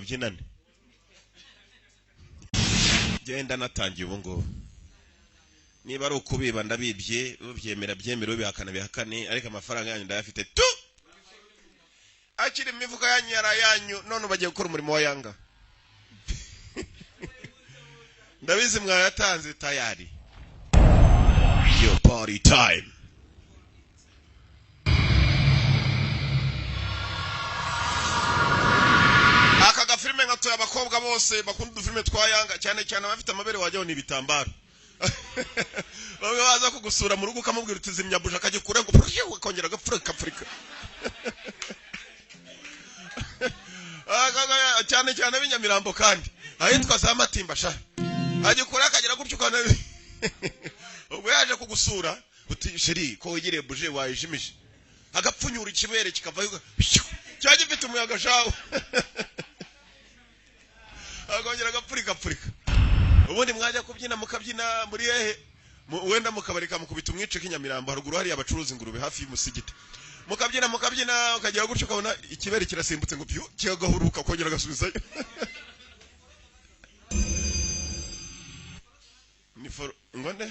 babyinane genda natangiye ubu ngo niba ari ukubiba ndabibye ubyemera byemera ubihakana bihakane ariko amafaranga yanyu ndayafite tu akiri imivuga yanyu yarayanyu none bagiye gukora umurimo wa Yanga ndabizi mwayatanze tayari your party time aka filime ngatoya abakobwa bose bakunda udufilime twa Yanga cyane cyane abafite amabere wajyaho ni bitambaro bamwe baza kugusura mu rugo ukamubwira uti zimya buja akagikura ngo akongera agapfurika cyane cyane b'inyamirambo kandi ahitwa za Matimba sha agikura akagira gutyo kana ubwo yaje kugusura uti sheri ko wigiriye buje wayijimije agapfunyura ikibere kikavayo cyaje gifite umuyaga shawo akongera agapfurika ubundi mwajya kubyina mukabyina muri hehe wenda mukabarika mukubita umwice k'inyamirambo haruguru hari abacuruza ingurube hafi y'umusigiti mukabyina ukagira gutyo ukabona ikibere kirasimbutse ngo pyu kigagahuruka kongera gasubizayo ni for ngone